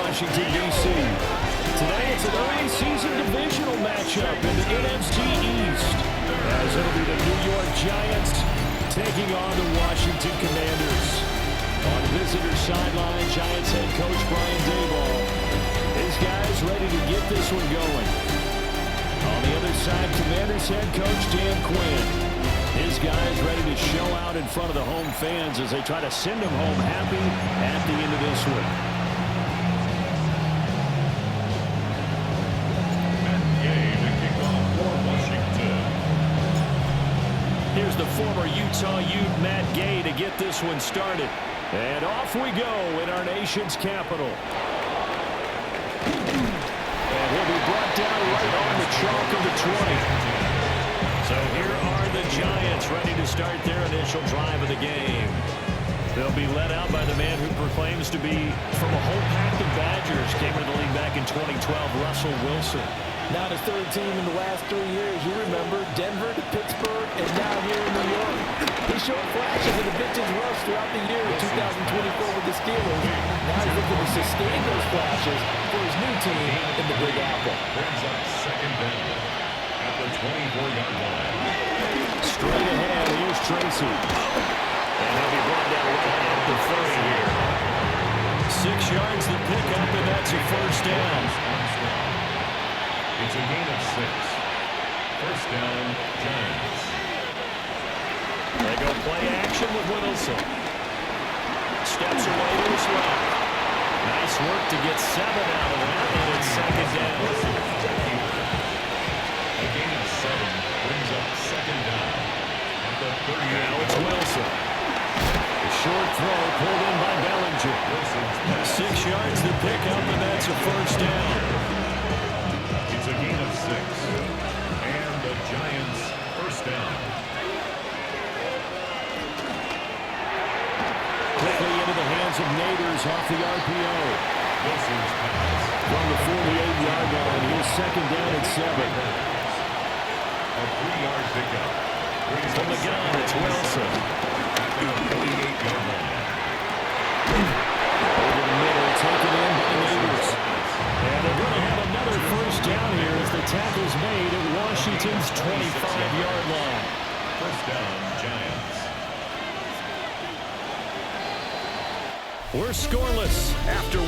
Washington, D.C. Today it's an early season divisional matchup in the NFC East, as it'll be the New York Giants taking on the Washington Commanders. On visitor sideline, Giants head coach Brian Daboll. His guys ready to get this one going. On the other side, Commanders head coach Dan Quinn. His guys ready to show out in front of the home fans as they try to send them home happy at the end of this one. Here's the former Utah Ute Matt Gay to get this one started. And off we go in our nation's capital. And he'll be brought down right on the chalk of the 20. So here are the Giants ready to start their initial drive of the game. They'll be led out by the man who proclaims to be from a whole pack of Badgers. Came into the league back in 2012, Russell Wilson. Now the third team in the last 3 years. You remember Denver to Pittsburgh and now here in New York. He showed flashes of the vintage rush throughout the year in 2024 with the Steelers. Now he's looking to sustain those flashes for his new team in the Big Apple. Brings up second down at the 24-yard line. Straight ahead, here's Tracy. And he'll be brought down right at the 30 here. 6 yards the pickup, and that's a first down. It's a gain of 6. First down, Giants. They go play action with Whittleson. Steps away to his left. Nice work to get 7 out of that, and it's second down. A gain of 7 brings up second down at the 30. Now it's Wilson. The short throw pulled in by Bellinger. 6 yards to pick up, and that's a first down. It's a gain of 6. And the Giants first down. Quickly into the hands of Naders off the RPO. Wilson's pass. From the 48-yard line, here's second down and 7. A 3-yard pickup. From the gun, it's Wilson. At the 48-yard line. Over the middle, taken in by Naders. And they're going to have another first down here as the tackle's made at Washington's 25-yard line. First down, Giants. We're scoreless after 1.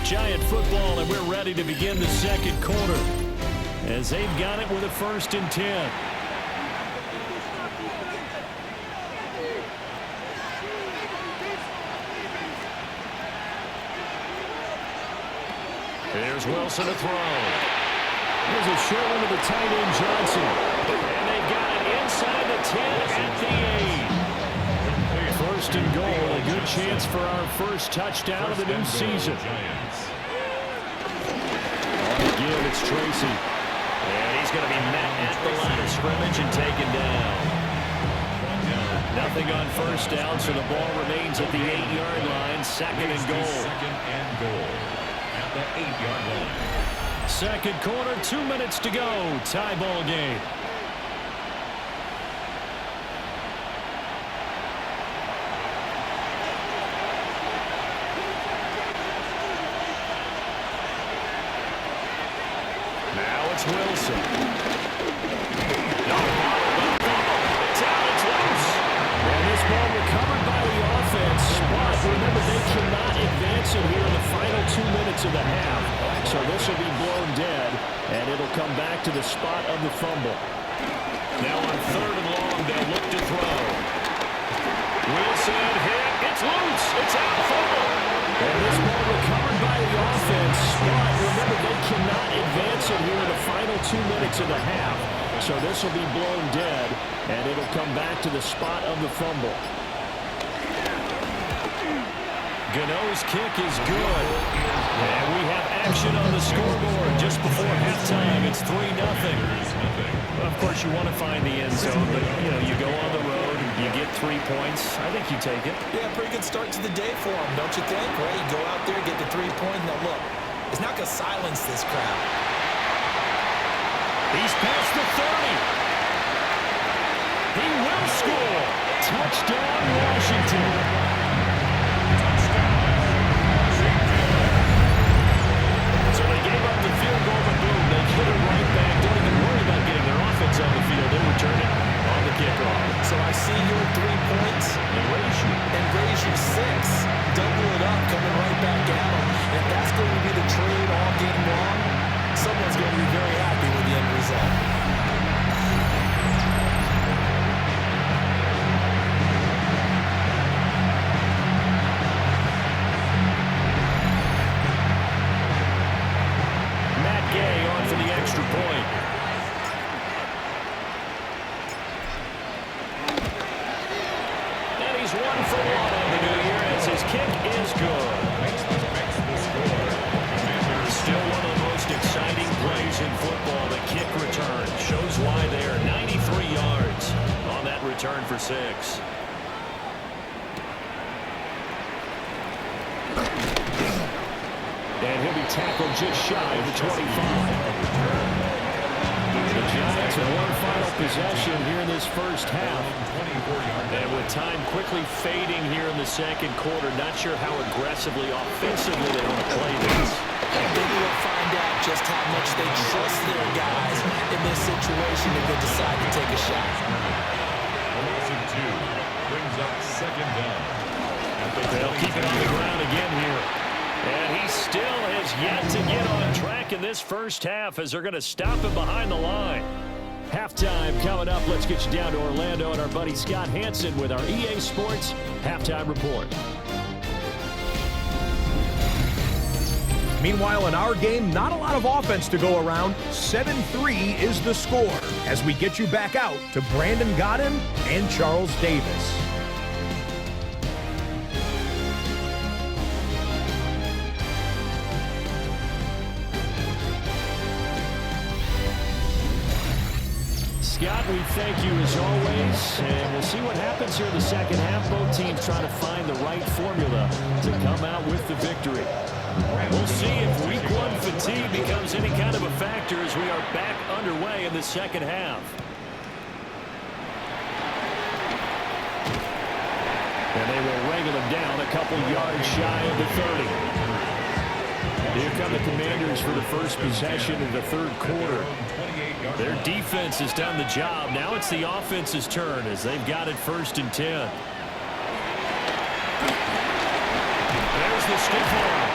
Giant football, and we're ready to begin the second quarter as they've got it with a 1st and 10. Here's Wilson to throw. There's a short one to the tight end, Johnson. And they've got it inside the 10 at the 8. First and goal, a good chance for our first touchdown of the new season. Again, it's Tracy. And he's going to be met at the line of scrimmage and taken down. Nothing on first down, so the ball remains at the 8-yard line. Second and goal. Second and goal at the 8-yard line. Second quarter, 2 minutes to go. Tie ball game. Now it's Wilson. It's out, it's loose. And this ball recovered by the offense. But remember, they cannot advance it here in the final 2 minutes of the half. So this will be blown dead, and it'll come back to the spot of the fumble. Now on 3rd and long, they'll look to throw. Wilson hit. It's loose. It's out. Fumble. And this ball recovered by the offense. But remember, they cannot advance it here in the final 2 minutes of the half. So this will be blown dead, and it'll come back to the spot of the fumble. Gano's kick is good. And we have action on the scoreboard just before halftime. It's 3-0. Of course, you want to find the end zone, but, you go on the road, you get 3 points. I think you take it. Yeah, pretty good start to the day for him, don't you think? Right, you go out there, get the 3 points. Now, look, it's not going to silence this crowd. He's past the 30. He Touchdown, Washington. So they gave up the field goal, but boom, they put it right back. Don't even worry about getting their offense on the field. They return it on the kickoff. So I see your 3 points and raise you 6. Double it up, coming right back at them. If that's going to be the trade all game long, someone's going to be very happy with the end result. Matt Gay on for the extra point. And he's 1 for 1 on the new year as his kick is good. Still one of the most exciting plays in football, the kick return. Shows why there, 93 yards on that return for 6. And he'll be tackled just shy of the 25. The Giants have one final possession here in this first half. And with time quickly fading here in the second quarter, not sure how aggressively, offensively they want to play this. I think we'll find out just how much they trust their guys in this situation if they decide to take a shot. Loss of 2 brings up second down. They'll keep it on the ground again here. And he still has yet to get on track in this first half as they're going to stop him behind the line. Halftime coming up. Let's get you down to Orlando and our buddy Scott Hanson with our EA Sports Halftime Report. Meanwhile, in our game, not a lot of offense to go around. 7-3 is the score as we get you back out to Brandon Godden and Charles Davis. Scott, we thank you as always, and we'll see what happens here in the second half. Both teams trying to find the right formula to come out with the victory. We'll see if week 1 fatigue becomes any kind of a factor as we are back underway in the second half. And they will wrangle him down a couple yards shy of the 30. Here come the Commanders for the first possession of the third quarter. Their defense has done the job. Now it's the offense's turn as they've got it 1st and 10. There's the stiff arm.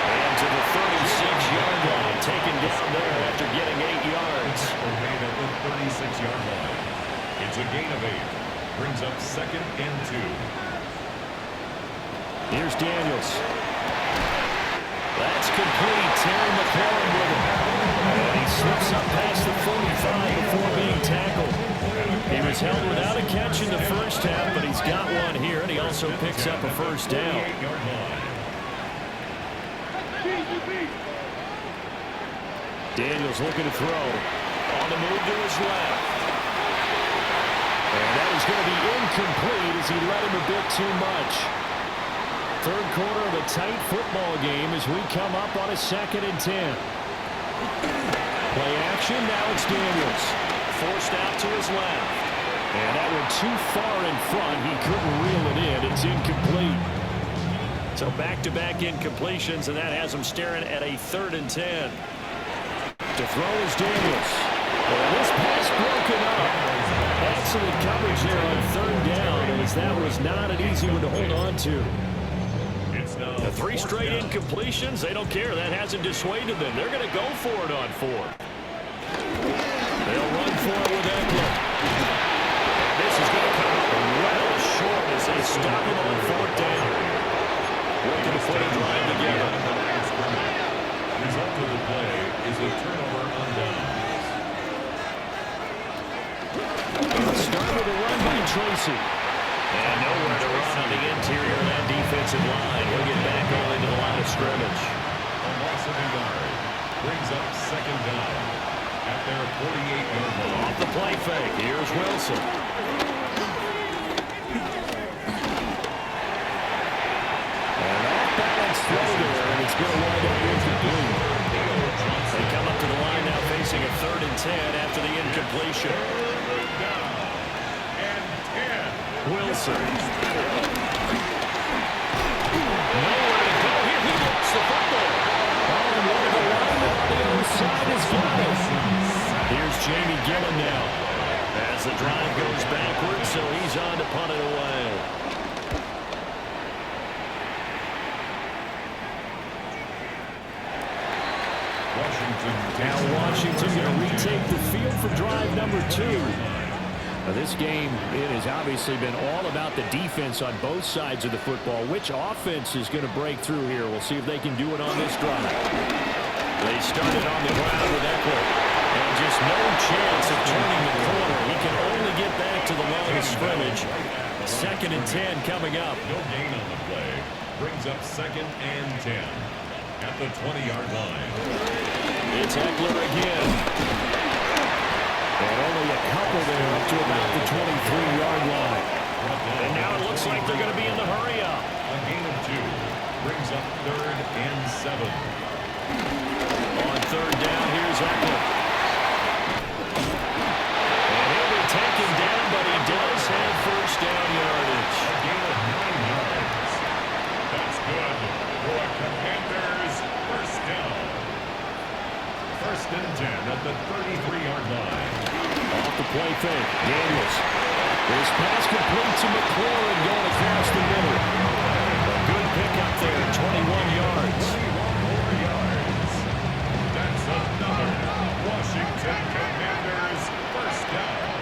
And to the 36-yard line, taken down there after getting 8 yards. Made at the 36-yard line. It's a gain of 8. Brings up 2nd and 2. Here's Daniels. That's complete. Terry McLaurin with him. And he slips up past the 45 before being tackled. He was held without a catch in the first half, but he's got one here, and he also picks up a first down. Daniels looking to throw. On the move to his left. And that is going to be incomplete as he led him a bit too much. Third quarter of a tight football game as we come up on a 2nd and 10. Play action, now it's Daniels. Forced out to his left. And that went too far in front. He couldn't reel it in. It's incomplete. So back-to-back incompletions, and that has him staring at a 3rd and 10. To throw is Daniels. And this pass broken up. Excellent coverage there on 3rd down, as that was not an easy one to hold on to. The 3 straight incompletions, they don't care. That hasn't dissuaded them. They're going to go for it on 4. They'll run for it with Eckler. This is going to come up well short as they stop him on 4th down. Working to put a drive together. Result of the play is a turnover on downs. Start with a run by Tracy. And nowhere to run on the interior of that defensive line. He'll get back on into the line of scrimmage. A loss of a yard brings up 2nd down at their 48-yard line. Off the play fake, here's Wilson. And off-balance throw there, and it's going to wind up with the boom. They come up to the line now facing a 3rd and 10 after the incompletion. And 10. Wilson. Nowhere to go here. He lost the football. Oh, and one of the linemen on the other side has got it. Here's Jamie Gillen now. As the drive goes backwards, so he's on to punt it away. Now Washington going to retake the field for drive number 2. Now this game, it has obviously been all about the defense on both sides of the football. Which offense is going to break through here? We'll see if they can do it on this drive. They started on the ground with Eckler. And just no chance of turning the corner. He can only get back to the line of scrimmage. 2nd and 10 coming up. No gain on the play. Brings up 2nd and 10 at the 20-yard line. It's Eckler again. And only a couple there up to about the 23-yard line. And now it looks like they're going to be in the hurry up. A gain of 2 brings up 3rd and 7. On 3rd down, here's Eckler. And he'll be taken down, but he does have first down yardage. A gain of 9 yards. That's good for a Commanders first down. 1st and 10 at the 33-yard line. Off the play fake, Daniels. This pass complete to McLaurin going across the middle. A good pickup there, 21 yards. 21 yards. That's another Washington Commanders first down.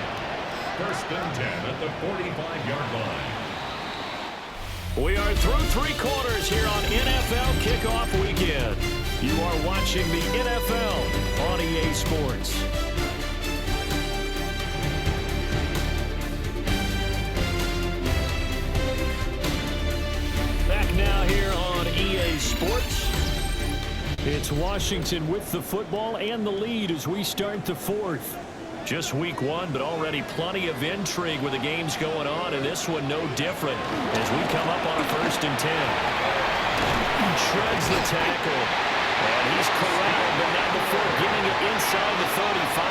1st and 10 at the 45-yard line. We are through 3 quarters here on NFL Kickoff Weekend. You are watching the NFL on EA Sports. Back now here on EA Sports. It's Washington with the football and the lead as we start the 4th. Just week 1, but already plenty of intrigue with the games going on, and this one no different as we come up on a 1st and 10. Shreds the tackle, and he's corralled, but not before getting it inside the 35.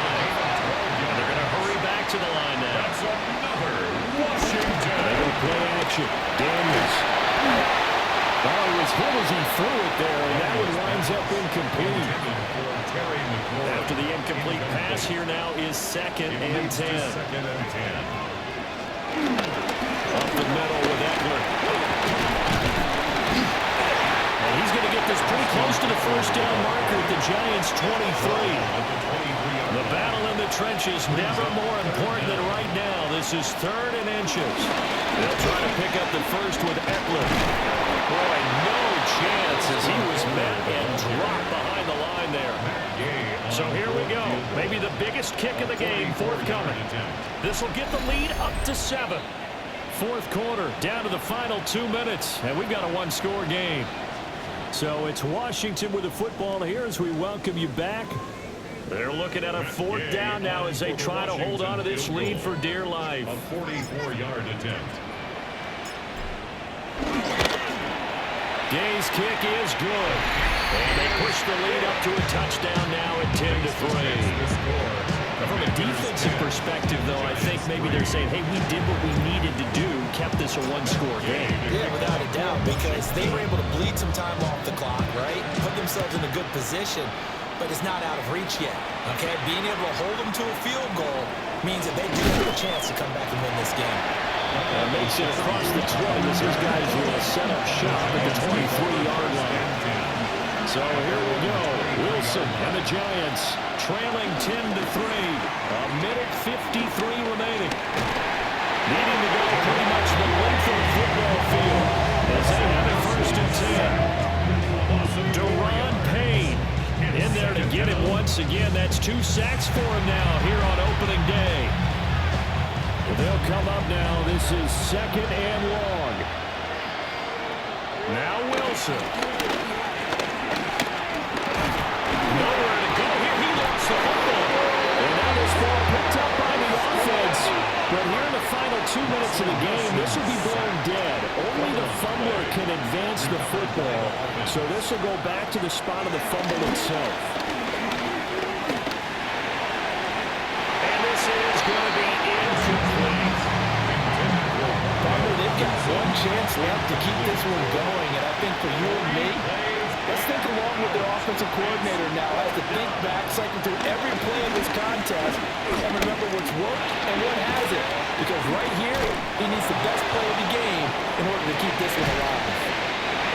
And they're going to hurry back to the line now. That's another Washington. They go play action. Daniels. Oh, he was hit as he threw it there, and that one winds up incomplete. After the incomplete pass, here now is 2nd and 10. 2nd and 10. Up the middle with Eckler. And he's going to get this pretty close to the first down marker at the Giants' 23. The battle in the trenches, never more important than right now. This is 3rd and inches. They'll try to pick up the first with Eckler. Boy, no chance as he was met and dropped behind the line there. So here we go. Maybe the biggest kick of the game forthcoming. This will get the lead up to 7. 4th quarter, down to the final 2 minutes, and we've got a 1-score game. So it's Washington with the football here as we welcome you back. They're looking at a 4th down now as they try to hold on to this lead for dear life. A 44-yard attempt. Gay's kick is good. And they push the lead up to a touchdown now at 10-3. From a defensive perspective, though, I think maybe they're saying, hey, we did what we needed to do, kept this a 1-score game. Yeah, without a doubt, because they were able to bleed some time off the clock, right? Put themselves in a good position, but it's not out of reach yet, okay? Being able to hold them to a field goal means that they do have a chance to come back and win this game. Makes it across the 20 as his guys will set up shop at the 23-yard line. So here we go. Wilson and the Giants trailing 10-3. A minute 53 remaining. Needing to go pretty much the length of the football field as they have it 1st and 10. Deron Payne in there to get it once again. That's 2 sacks for him now here on opening day. They'll come up now. This is 2nd and long. Now Wilson. Nowhere to go here. He lost the football. And now this ball picked up by the offense. But here in the final 2 minutes of the game, this will be blown dead. Only the fumbler can advance the football. So this will go back to the spot of the fumble itself. And this is going to be incomplete. chance left to keep this one going, and I think for you and me, let's think along with their offensive coordinator now as to think back, cycle through every play of this contest, and remember what's worked and what hasn't. Because right here, he needs the best play of the game in order to keep this one alive.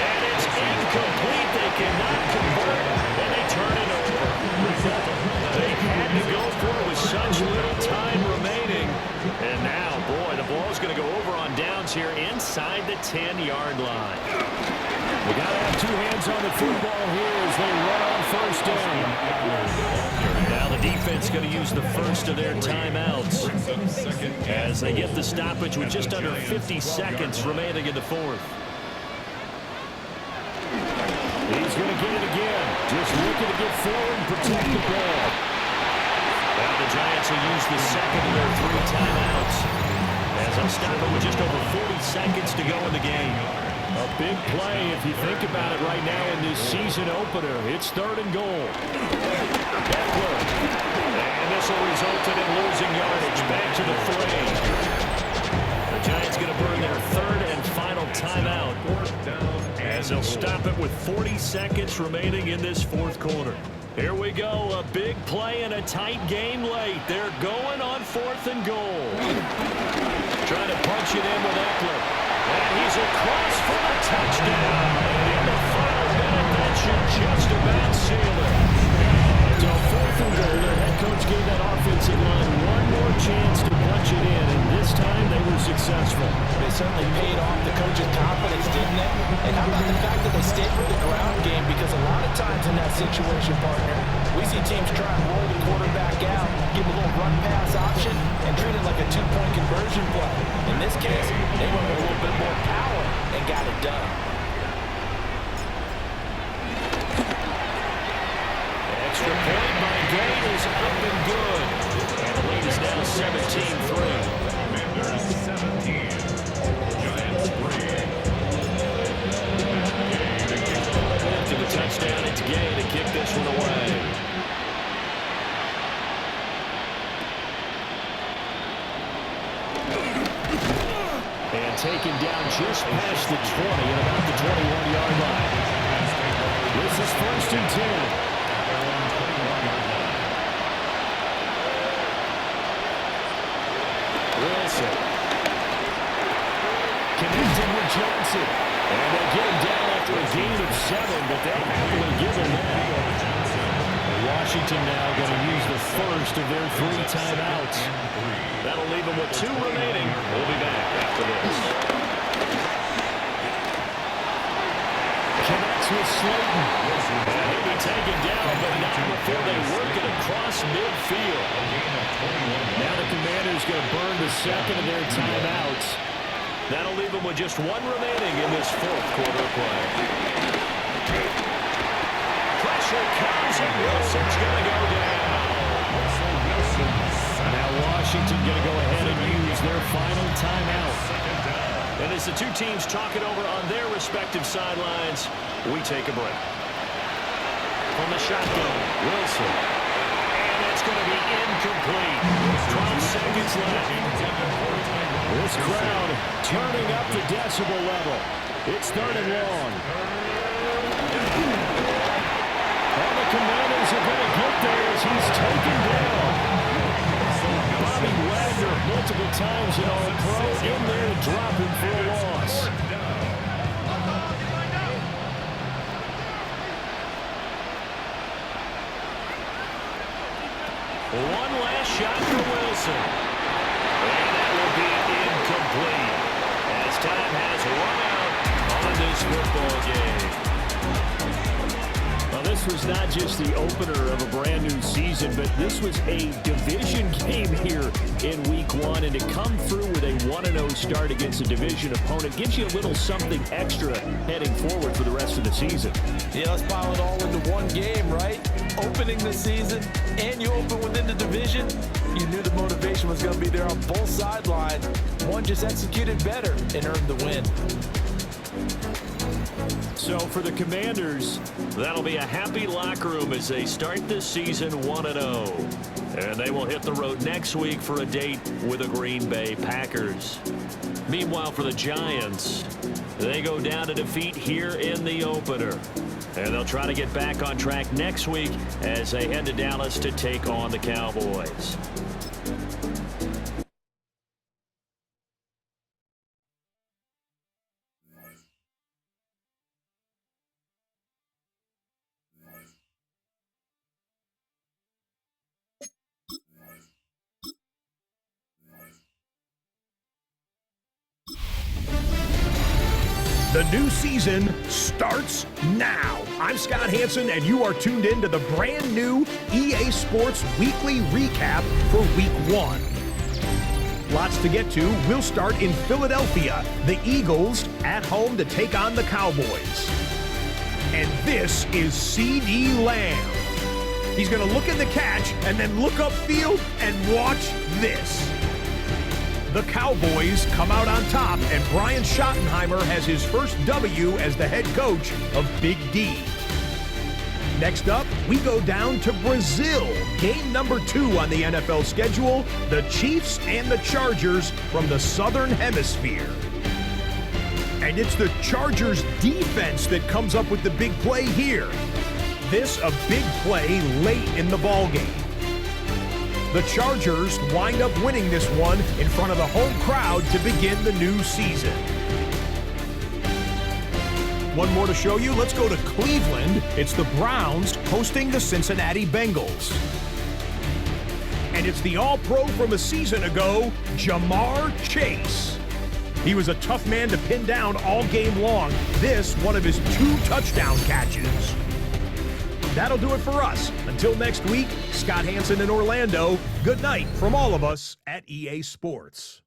And it's incomplete. They cannot convert, and they turn it over. They had to go for it with such little time remaining. And now, boy, the ball's going to go over on downs here inside the 10-yard line. We got to have two hands on the football here as they run on first down. Now the defense going to use the first of their timeouts as they get the stoppage with just under 50 seconds remaining in the fourth. He's going to get it again. Just looking to get forward and protect the ball. Now the Giants will use the second of their three timeouts as they'll stop it with just over 40 seconds to go in the game. A big play if you think about it right now in this season opener. It's 3rd and goal. Eckler. And this will result in losing yardage. Back to the 3. The Giants going to burn their 3rd and final timeout as they'll stop it with 40 seconds remaining in this fourth quarter. Here we go. A big play and a tight game late. They're going on 4th and goal. Trying to punch it in with Eckler. And he's across for the touchdown. And in the final minute, that should just about seal it. So 4th and goal, their head coach gave that offensive line one more chance to punch it in, and this time they were successful. They certainly paid off the coach's confidence, didn't they? And how about the fact that they stayed with the ground game? Because a lot of times in that situation, partner, we see teams try and roll the quarterback out, give a little run-pass option, and treat it like a two-point conversion play. In this case, they went with a little bit more power and got it done. Extra point by Gate is up and good. And the lead is now 17-3. Commanders 17. Giants 3. After the touchdown, it's Gay to kick this one away. And taken down just past the 20 and about the 21-yard line. This is 1st and 10. Wilson. Connected with Johnson. And they get him down after a gain of 7, but they'll happily give him that. Washington now going to use the first of their 3 timeouts. That'll leave them with 2 remaining. We'll be back after this. Connects with Slayton. And he'll be taken down, but not before they work it across midfield. Now the Commanders going to burn the second of their timeouts. That'll leave them with just 1 remaining in this fourth quarter play. Pressure comes, and Wilson's going to go down. Now Washington going to go ahead and use their final timeout. And as the two teams talk it over on their respective sidelines, we take a break. From the shotgun, Wilson. And it's going to be incomplete. 12 seconds left. This crowd turning up the decibel level. It's 3rd and long. And the Commanders are going to get there as he's taken down. Bobby Wagner multiple times in All-Pro in there to drop him for a loss. One last shot for Wilson. And that will be incomplete as time has run out on this football game. Well, this was not just the opener of a brand new season, but this was a division game here in Week 1, and to come through with a 1-0 start against a division opponent gives you a little something extra heading forward for the rest of the season. Yeah, let's pile it all into one game, right? Opening the season, and you open within the division. You knew the motivation was going to be there on both sidelines. One just executed better and earned the win. So for the Commanders, that'll be a happy locker room as they start this season 1-0. And they will hit the road next week for a date with the Green Bay Packers. Meanwhile, for the Giants, they go down to defeat here in the opener. And they'll try to get back on track next week as they head to Dallas to take on the Cowboys. The new season starts now. I'm Scott Hanson, and you are tuned in to the brand new EA Sports Weekly Recap for Week 1. Lots to get to. We'll start in Philadelphia. The Eagles at home to take on the Cowboys. And this is CeeDee Lamb. He's going to look in the catch and then look upfield and watch this. The Cowboys come out on top, and Brian Schottenheimer has his first W as the head coach of Big D. Next up, we go down to Brazil. Game number 2 on the NFL schedule, the Chiefs and the Chargers from the Southern Hemisphere. And it's the Chargers defense that comes up with the big play here. This a big play late in the ballgame. The Chargers wind up winning this one in front of the home crowd to begin the new season. One more to show you. Let's go to Cleveland. It's the Browns hosting the Cincinnati Bengals. And it's the All-Pro from a season ago, Ja'Marr Chase. He was a tough man to pin down all game long. This, one of his 2 touchdown catches. That'll do it for us. Until next week, Scott Hanson in Orlando, good night from all of us at EA Sports.